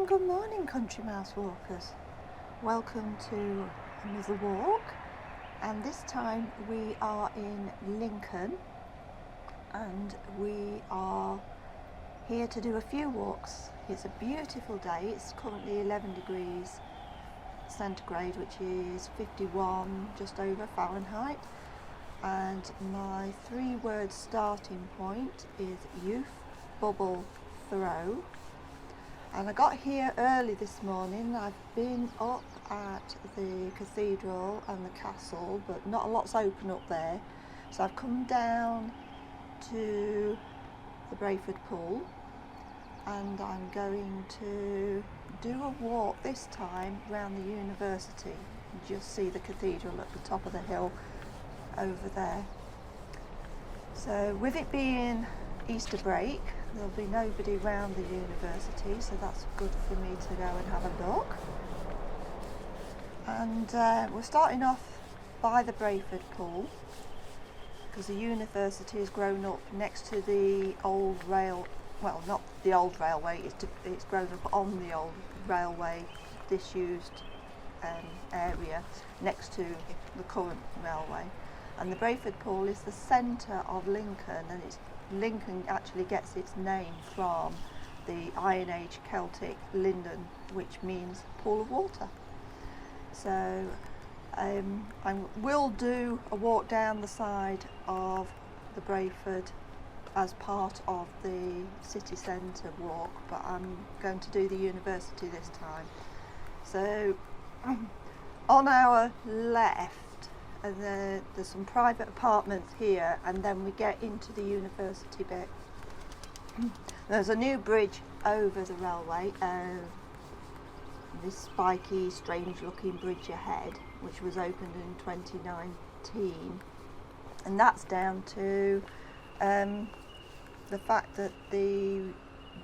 Good morning, country mouse walkers. Welcome to another walk, and this time we are in Lincoln and we are here to do a few walks. It's a beautiful day. It's currently 11 degrees centigrade, which is 51 just over Fahrenheit, and my 3-word starting point is youth.bubble.throw. And I got here early this morning. I've been up at the cathedral and the castle, but not a lot's open up there. So I've come down to the Brayford Pool and I'm going to do a walk this time around the university. You just see the cathedral at the top of the hill over there. So with it being Easter break, there'll be nobody around the university, so that's good for me to go and have a look. And we're starting off by the Brayford Pool because the university has grown up next to the old well, not the old railway, it's grown up on the old railway disused area next to the current railway. And the Brayford Pool is the centre of Lincoln, and Lincoln actually gets its name from the Iron Age Celtic linden, which means pool of water. So I will do a walk down the side of the Brayford as part of the city centre walk, but I'm going to do the university this time. So on our left, and there's some private apartments here, and then we get into the university bit. There's a new bridge over the railway, this spiky, strange looking bridge ahead, which was opened in 2019, and that's down to the fact that the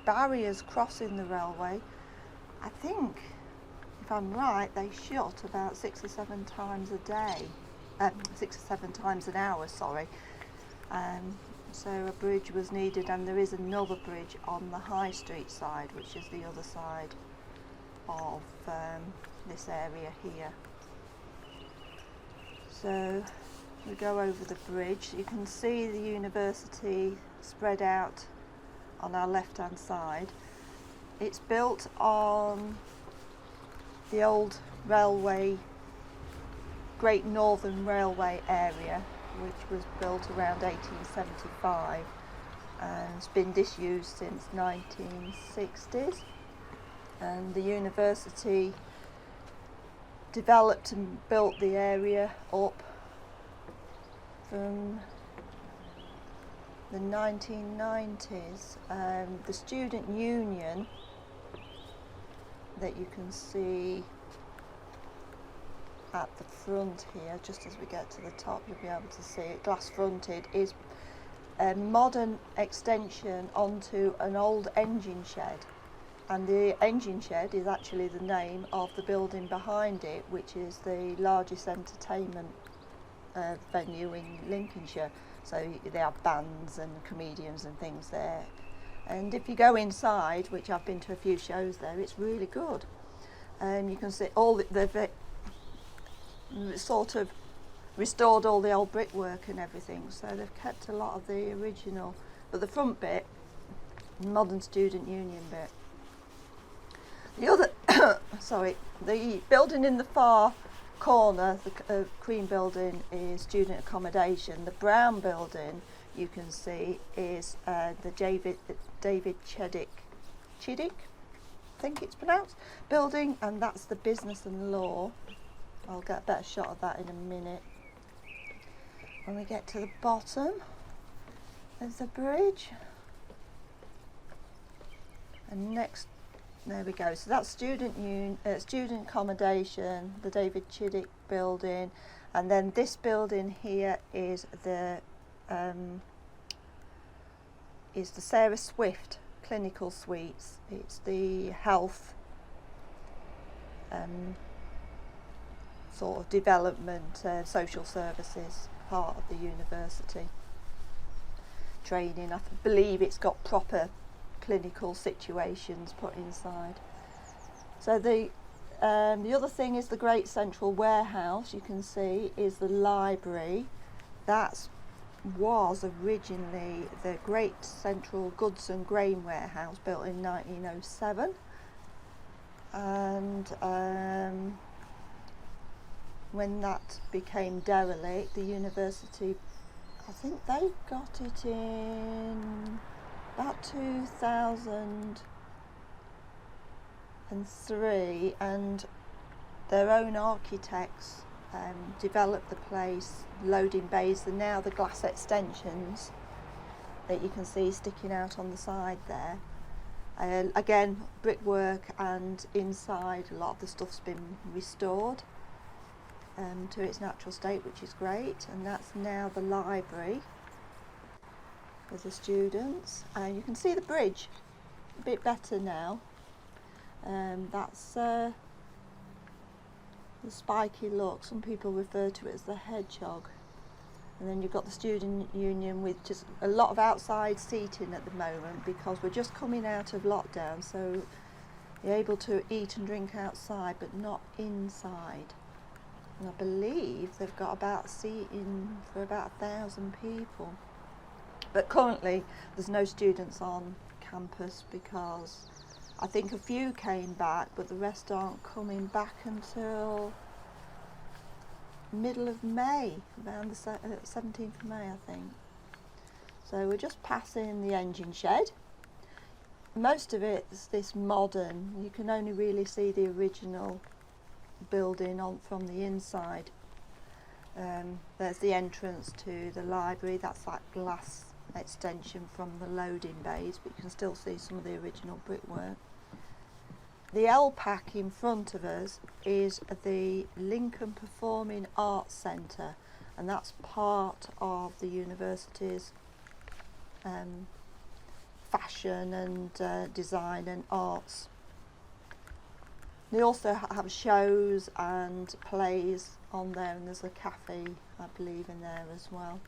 barriers crossing the railway, I think, if I'm right, they shut about 6 or 7 times a day. 6 or 7 times an hour, sorry. So a bridge was needed, and there is another bridge on the High Street side, which is the other side of this area here. So we go over the bridge. You can see the university spread out on our left hand side. It's built on the old railway, Great Northern Railway area, which was built around 1875 and it's been disused since 1960s. And the university developed and built the area up from the 1990s. The student union that you can see at the front here, just as we get to the top, you'll be able to see it, glass fronted, is a modern extension onto an old engine shed, and the engine shed is actually the name of the building behind it, which is the largest entertainment venue in Lincolnshire. So they have bands and comedians and things there, and if you go inside, which I've been to a few shows there, it's really good. You can see all the sort of restored all the old brickwork and everything, so they've kept a lot of the original, but the front bit, modern student union bit. The other the building in the far corner, the cream building, is student accommodation. The brown building you can see is the David Chiddick, I think it's pronounced, building, and that's the business and law. I'll get a better shot of that in a minute. When we get to the bottom, there's the bridge. And next, there we go. So that's student accommodation, the David Chiddick building, and then this building here is the Sarah Swift Clinical Suites. It's the health sort of development, social services part of the university. Training, I believe it's got proper clinical situations put inside. So the other thing is the great central warehouse. You can see is the library. That was originally the great central goods and grain warehouse, built in 1907, and when that became derelict, the university, I think they got it in about 2003, and their own architects developed the place, loading bays, and now the glass extensions that you can see sticking out on the side there. Again, brickwork, and inside a lot of the stuff's been restored to its natural state, which is great. And that's now the library for the students. You can see the bridge a bit better now. That's the spiky look. Some people refer to it as the hedgehog. And then you've got the student union with just a lot of outside seating at the moment, because we're just coming out of lockdown, so you're able to eat and drink outside but not inside. And I believe they've got about seating for about 1,000 people. But currently there's no students on campus, because I think a few came back, but the rest aren't coming back until middle of May, around the 17th of May, I think. So we're just passing the engine shed. Most of it's this modern. You can only really see the original building from the inside. There's the entrance to the library. That's that glass extension from the loading bays, but you can still see some of the original brickwork. The L-pack in front of us is the Lincoln Performing Arts Centre, and that's part of the university's fashion and design and arts. They also have shows and plays on there, and there's a cafe, I believe, in there as well.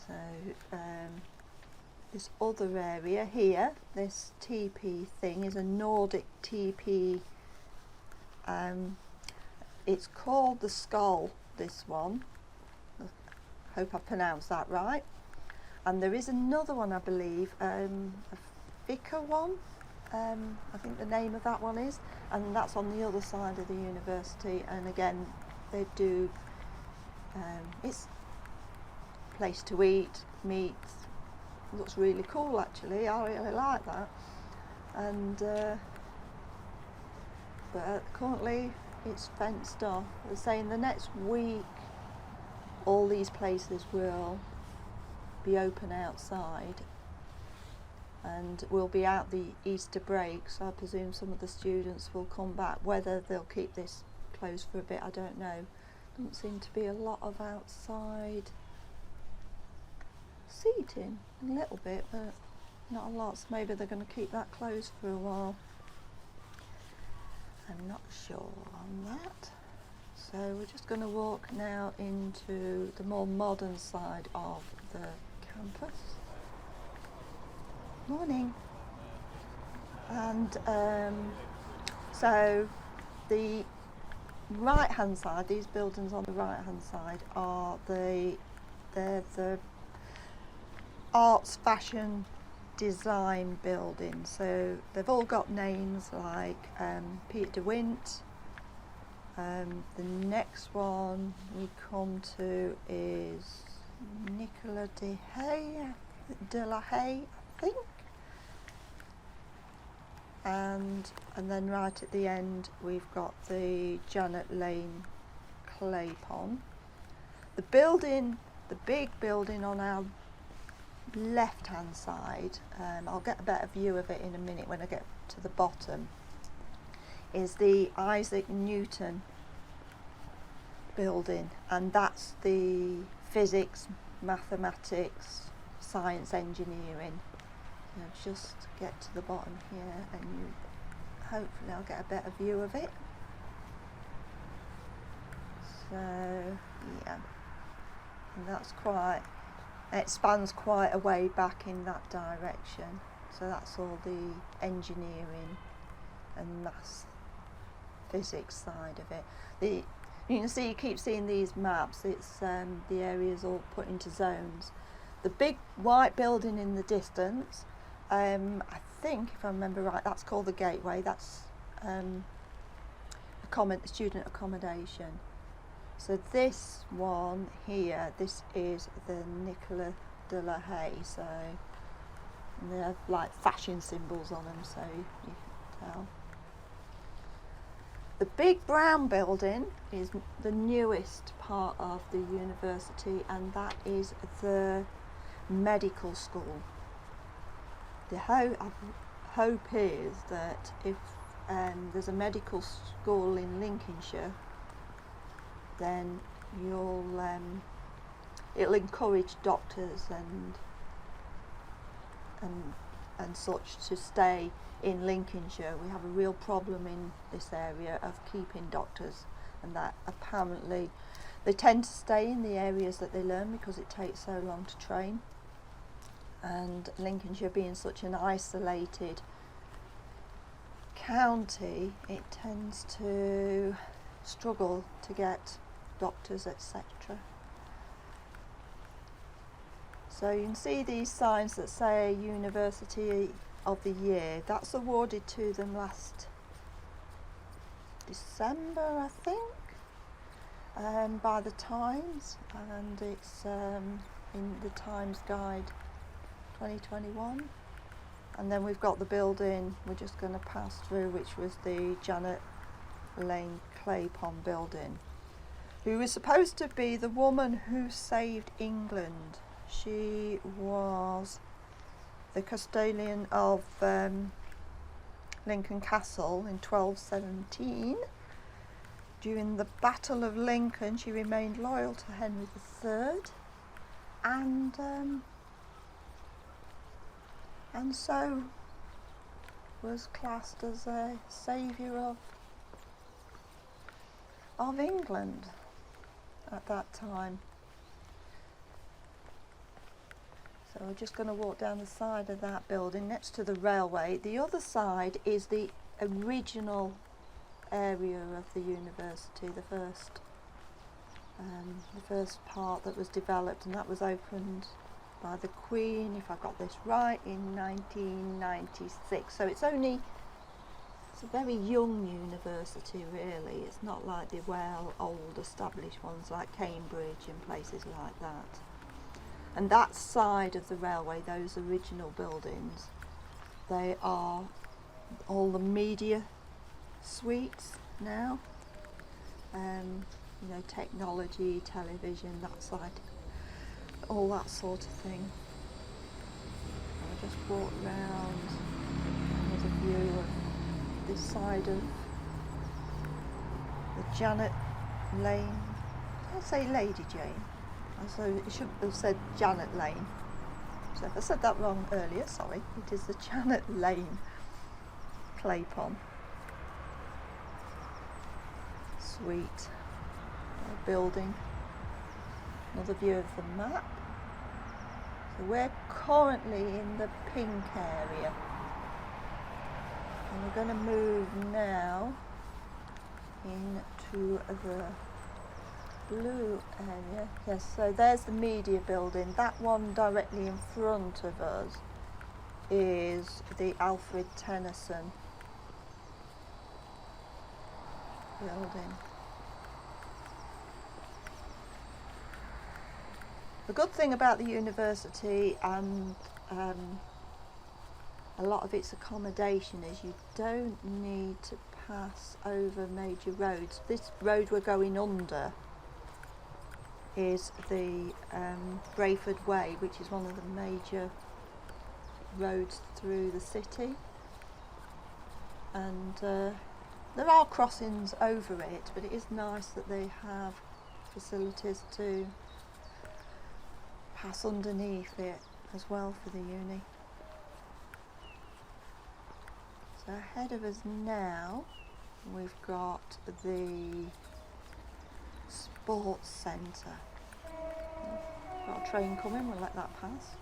So this other area here, this teepee thing, is a Nordic teepee. It's called the Skull, this one. I hope I pronounced that right. And there is another one, I believe, a Vicar one, I think the name of that one is, and that's on the other side of the university. And again, they do, it's a place to eat, meet. Looks really cool, actually. I really like that. And but currently it's fenced off. They're saying the next week all these places will be open outside, and we'll be out the Easter break, so I presume some of the students will come back. Whether they'll keep this closed for a bit, I don't know. Doesn't seem to be a lot of outside seating, a little bit, but not a lot, so maybe they're going to keep that closed for a while. I'm not sure on that. So we're just going to walk now into the more modern side of the campus. Morning. And so the right hand side, these buildings on the right hand side are the arts, fashion, design buildings. So they've all got names like Peter de Wint. The next one we come to is Nicola de la Haye, I think. And then right at the end we've got the Janet Lane clay pond. The building, the big building on our left hand side, I'll get a better view of it in a minute when I get to the bottom, is the Isaac Newton building, and that's the physics, mathematics, science, engineering. So just get to the bottom here and hopefully I'll get a better view of it. So yeah, and that's quite, it spans quite a way back in that direction. So that's all the engineering and maths, physics side of it. You can see, you keep seeing these maps, it's the areas all put into zones. The big white building in the distance, I think, if I remember right, that's called the Gateway. That's student accommodation. So this one here, this is the Nicola de la Haye. So and they have like fashion symbols on them, so you can tell. The big brown building is the newest part of the university, and that is the medical school. The hope is that if there's a medical school in Lincolnshire, then it'll encourage doctors and such to stay in Lincolnshire. We have a real problem in this area of keeping doctors, and that apparently they tend to stay in the areas that they learn because it takes so long to train, and Lincolnshire being such an isolated county, it tends to struggle to get doctors, etc. So you can see these signs that say University of the Year. That's awarded to them last December, I think, by the Times, and it's in the Times Guide 2021. And then we've got the building we're just going to pass through, which was the Janet Lane clay pond building, who was supposed to be the woman who saved England. She was the custodian of Lincoln Castle in 1217. During the Battle of Lincoln, she remained loyal to Henry III, and so was classed as a saviour of England at that time. So we're just going to walk down the side of that building next to the railway. The other side is the original area of the university, the first part that was developed, and that was opened by the Queen, if I got this right, in 1996. So it's a very young university, really. It's not like the old established ones like Cambridge and places like that. And that side of the railway, those original buildings, they are all the media suites now. Technology, television, that side, all that sort of thing. I'll just walk round with a view of this side of the Janet Lane. I'll say Lady Jane. So it should have said Janet Lane. So if I said that wrong earlier, sorry. It is the Janet Lane clay pond suite building. Another view of the map. So we're currently in the pink area, and we're going to move now into the blue area. Yes, so there's the media building. That one directly in front of us is the Alfred Tennyson building. The good thing about the university and a lot of its accommodation is you don't need to pass over major roads. This road we're going under is the Brayford Way, which is one of the major roads through the city, and there are crossings over it, but it is nice that they have facilities to pass underneath it as well for the uni. So ahead of us now we've got the sports centre. Got a train coming, we'll let that pass.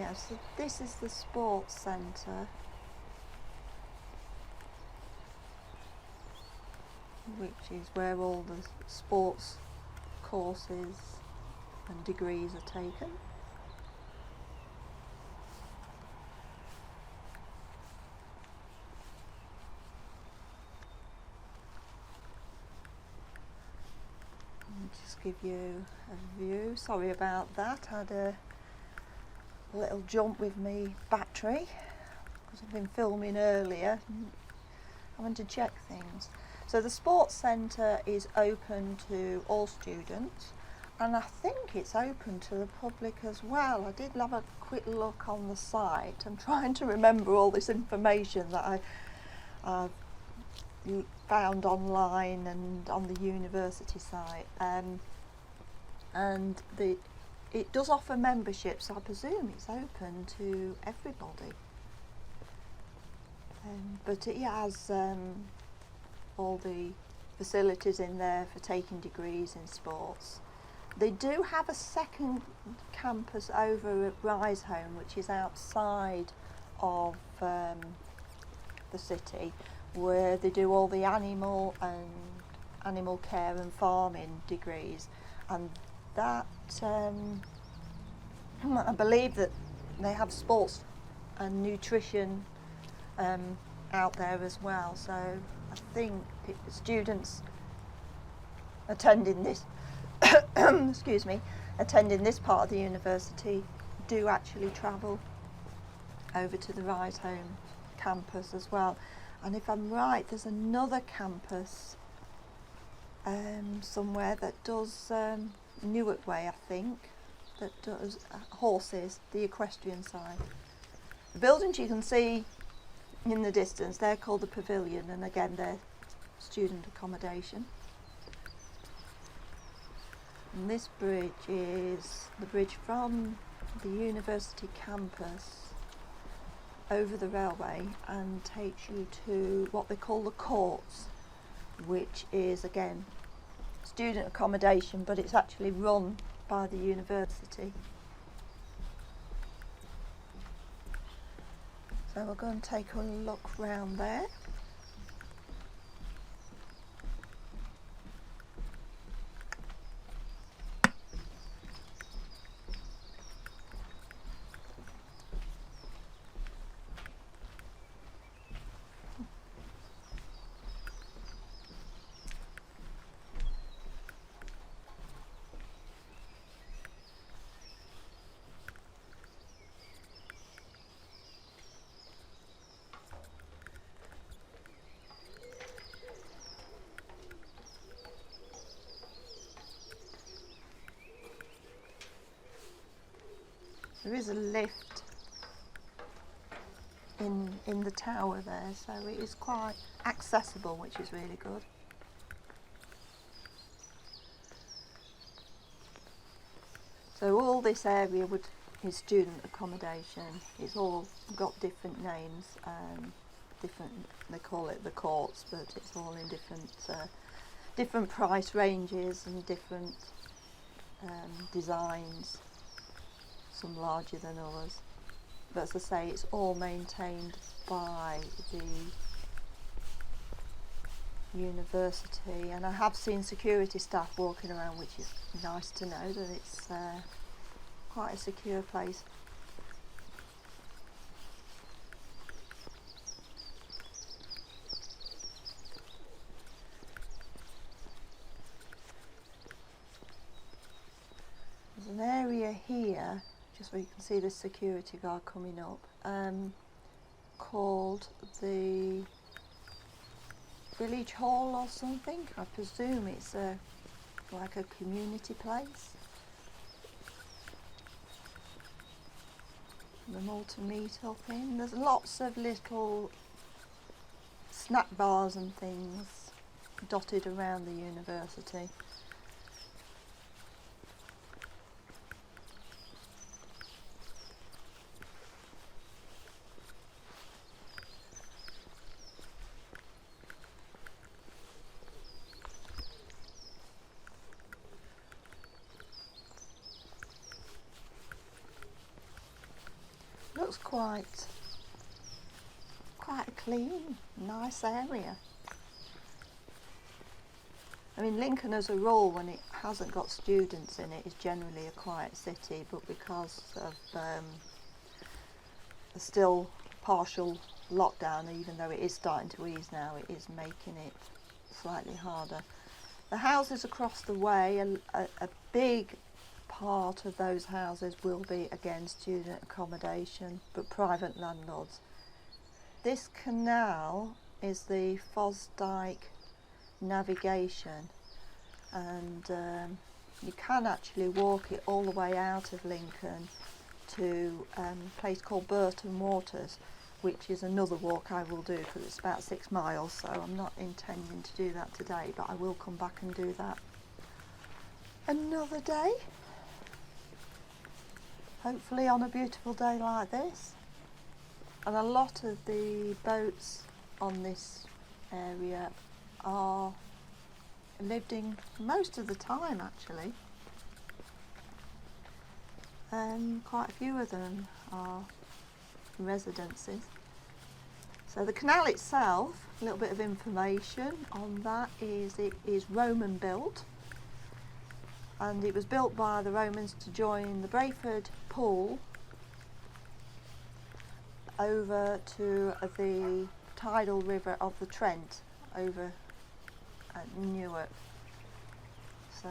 Yeah, so this is the sports centre, which is where all the sports courses and degrees are taken. Just give you a view. Sorry about that. I had a little jump with me battery because I've been filming earlier. I want to check things. So the sports centre is open to all students, and I think it's open to the public as well. I did have a quick look on the site. I'm trying to remember all this information that I've found online and on the university site, and it does offer membership, so I presume it's open to everybody. But it has all the facilities in there for taking degrees in sports. They do have a second campus over at Rysholme, which is outside of the city, where they do all the animal care and farming degrees, and that I believe that they have sports and nutrition out there as well. So I think students attending this excuse me, attending this part of the university do actually travel over to the Rysholme campus as well. And if I'm right, there's another campus somewhere that does Newark Way, I think, that does horses, the equestrian side. The buildings you can see in the distance, they're called the Pavilion, and again they're student accommodation. And this bridge is the bridge from the university campus over the railway and takes you to what they call the courts, which is again student accommodation, but it's actually run by the university. So we'll go and take a look round there. There is a lift in the tower there, so it is quite accessible, which is really good. So all this area is student accommodation. It's all got different names, they call it the courts, but it's all in different price ranges and different designs. Some larger than others, but as I say, it's all maintained by the university, and I have seen security staff walking around, which is nice to know that it's quite a secure place. There's an area here, just where you can see the security guard coming up, called the Village Hall or something. I presume it's like a community place. For them all to meet up in. There's lots of little snack bars and things dotted around the university. looks quite a clean, nice area. I mean, Lincoln as a rule, when it hasn't got students in it, is generally a quiet city, but because of the still partial lockdown, even though it is starting to ease now, it is making it slightly harder. The houses across the way, a big part of those houses will be again student accommodation, but private landlords. This canal is the Fosdyke navigation, and you can actually walk it all the way out of Lincoln to a place called Burton Waters, which is another walk I will do because it's about 6 miles, so I'm not intending to do that today, but I will come back and do that another day, hopefully on a beautiful day like this. And a lot of the boats on this area are lived in most of the time, actually. Quite a few of them are residences. So the canal itself, a little bit of information on that is it is Roman built, and it was built by the Romans to join the Brayford Pool over to the tidal river of the Trent over at Newark. So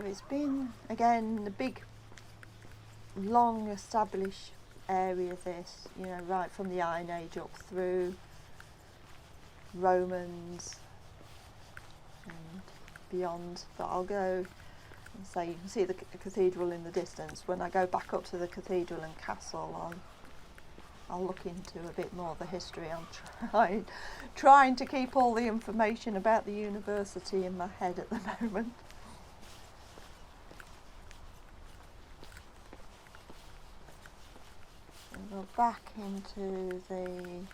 it's been, again, a big, long established area, this, you know, right from the Iron Age up through Romans and beyond. But I'll go and say, you can see the cathedral in the distance. When I go back up to the cathedral and castle, I'll look into a bit more of the history. I'm trying to keep all the information about the university in my head at the moment. We'll back into the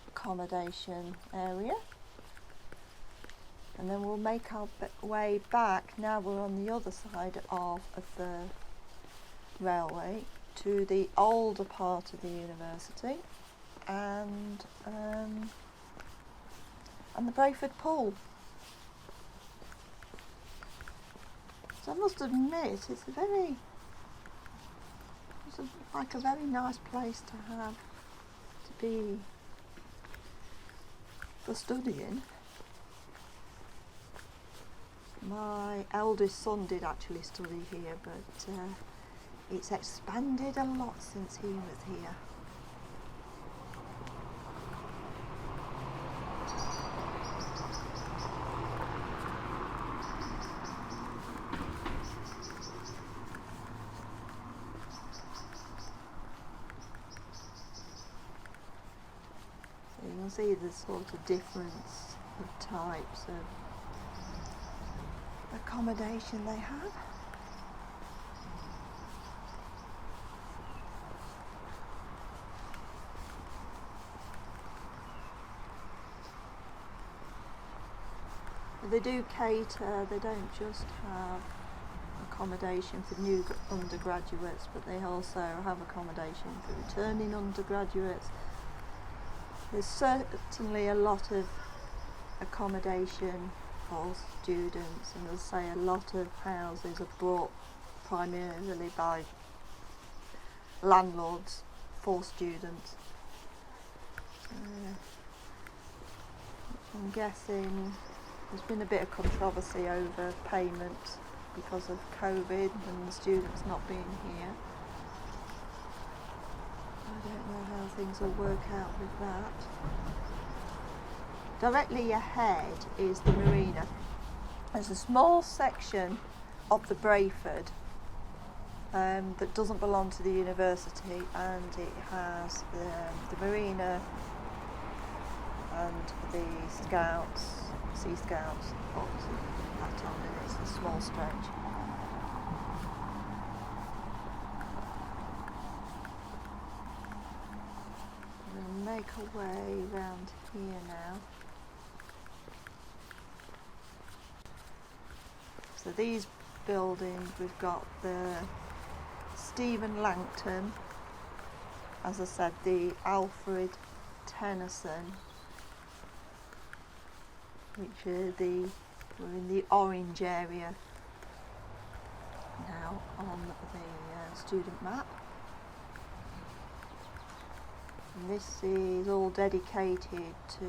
accommodation area, and then we'll make our way back. Now we're on the other side of the railway to the older part of the university and the Brayford Pool. So I must admit, it's like a very nice place to be for studying. My eldest son did actually study here, but it's expanded a lot since he was here. You can see the sort of difference of types of accommodation they have. They do cater, they don't just have accommodation for new undergraduates, but they also have accommodation for returning undergraduates. There's certainly a lot of accommodation for students, and as I say, a lot of houses are bought primarily by landlords for students. I'm guessing there's been a bit of controversy over payment because of COVID and the students not being here. I don't know how things will work out with that. Directly ahead is the Marina. There's a small section of the Brayford that doesn't belong to the university, and it has the Marina and the Sea Scouts up that on it. It's a small stretch. We'll make our way around here now. So these buildings, we've got the Stephen Langton, as I said, the Alfred Tennyson, which are we're in the orange area now on the student map. And this is all dedicated to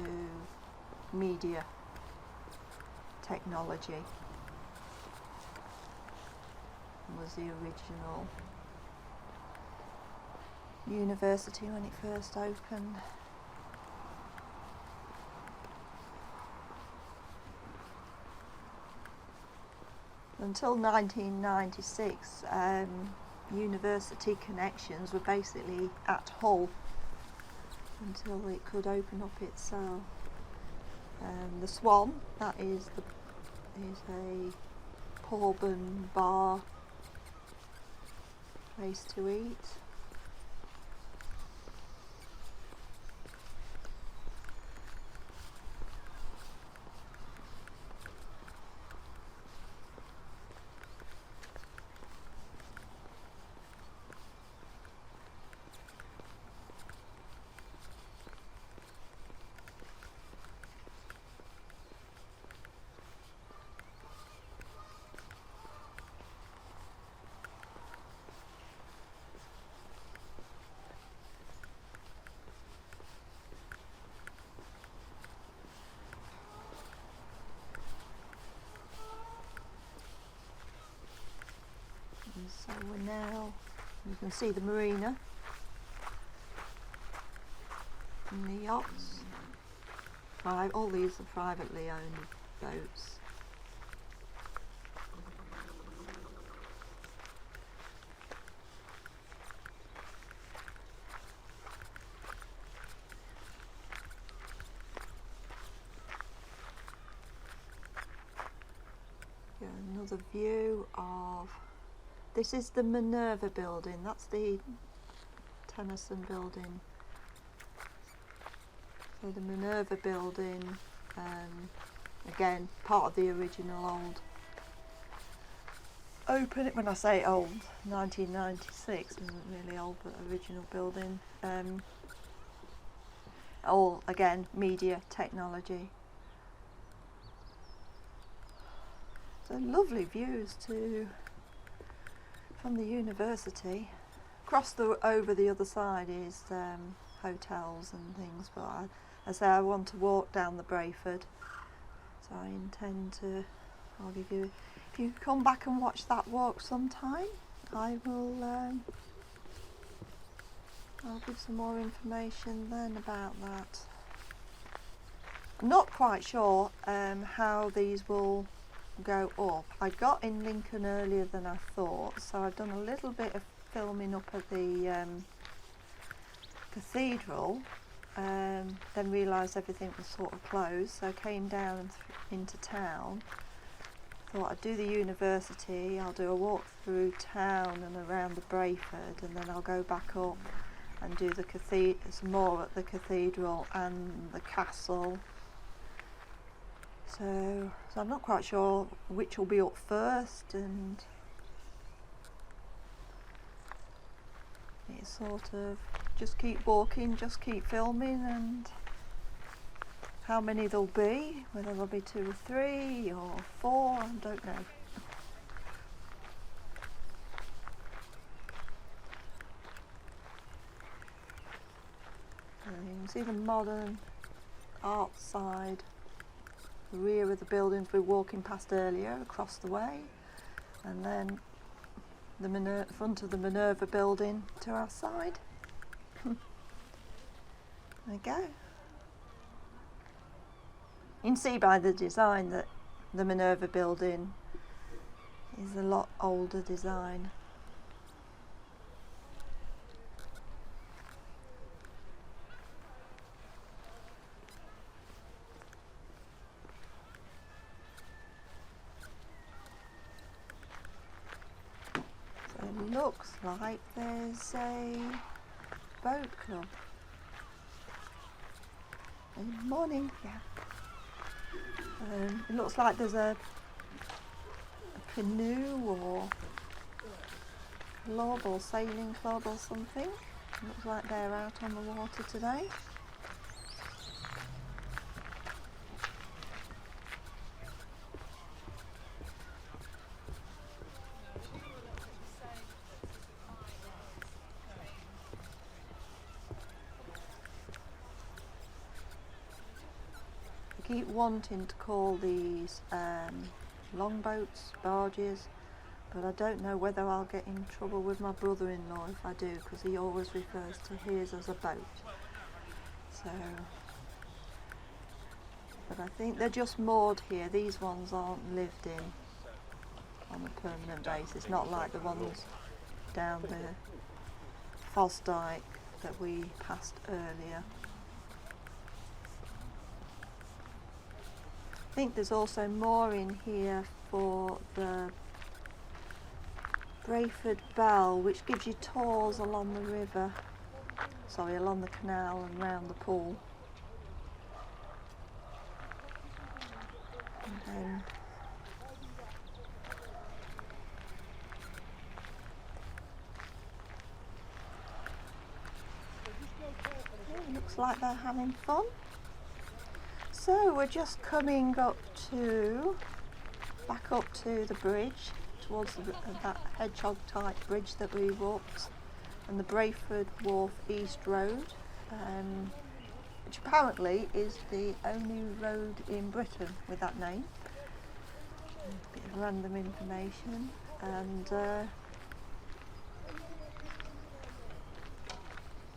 media technology. It was the original university when it first opened. Until 1996, university connections were basically at Hull until it could open up itself. The Swan, that is a pub and bar place to eat. So we're now, you can see the Marina and the yachts. All these are privately owned boats. Yeah, another view of, this is the Minerva Building, that's the Tennyson Building. So the Minerva Building, again, part of the original old, when I say old, 1996 isn't really old, but original building. All, again, media technology. So lovely views from the university. Over the other side is hotels and things, but I want to walk down the Brayford, so I intend to, I'll give you, if you come back and watch that walk sometime, I will, I'll give some more information then about that. I'm not quite sure how these will go up. I got in Lincoln earlier than I thought, so I've done a little bit of filming up at the cathedral, then realised everything was sort of closed, so I came down into town. Thought I'd do the university, I'll do a walk through town and around the Brayford, and then I'll go back up and do the some more at the cathedral and the castle. So I'm not quite sure which will be up first, and it's sort of just keep walking, just keep filming, and how many there'll be, whether there'll be 2 or 3 or 4, I don't know. And you can see the modern art side, the rear of the buildings we were walking past earlier across the way, and then the front of the Minerva Building to our side. There we go. You can see by the design that the Minerva Building is a lot older design. It looks like there's a boat club. Good morning, yeah. It looks like there's a canoe or club or sailing club or something. Looks like they're out on the water today. I keep wanting to call these longboats, barges, but I don't know whether I'll get in trouble with my brother-in-law if I do, because he always refers to his as a boat. So, but I think they're just moored here. These ones aren't lived in on a permanent basis, not like the ones down the Fosdyke that we passed earlier. I think there's also more in here for the Brayford Bell, which gives you tours along the river, along the canal and round the pool. And then it looks like they're having fun. So we're just coming back up to the bridge, towards that hedgehog type bridge that we walked, and the Brayford Wharf East Road, which apparently is the only road in Britain with that name. A bit of random information, and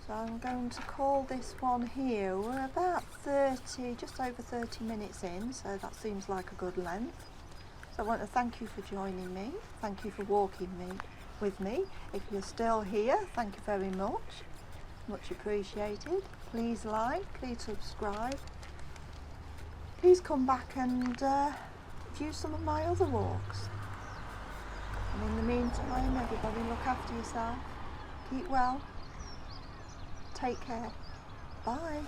so I'm going to call this one here. We're about just over 30 minutes in, so that seems like a good length. So I want to thank you for joining me. Thank you for walking with me. If you're still here, thank you very much. Much appreciated. Please like, please subscribe. Please come back and view some of my other walks. And in the meantime, everybody look after yourself. Keep well. Take care. Bye.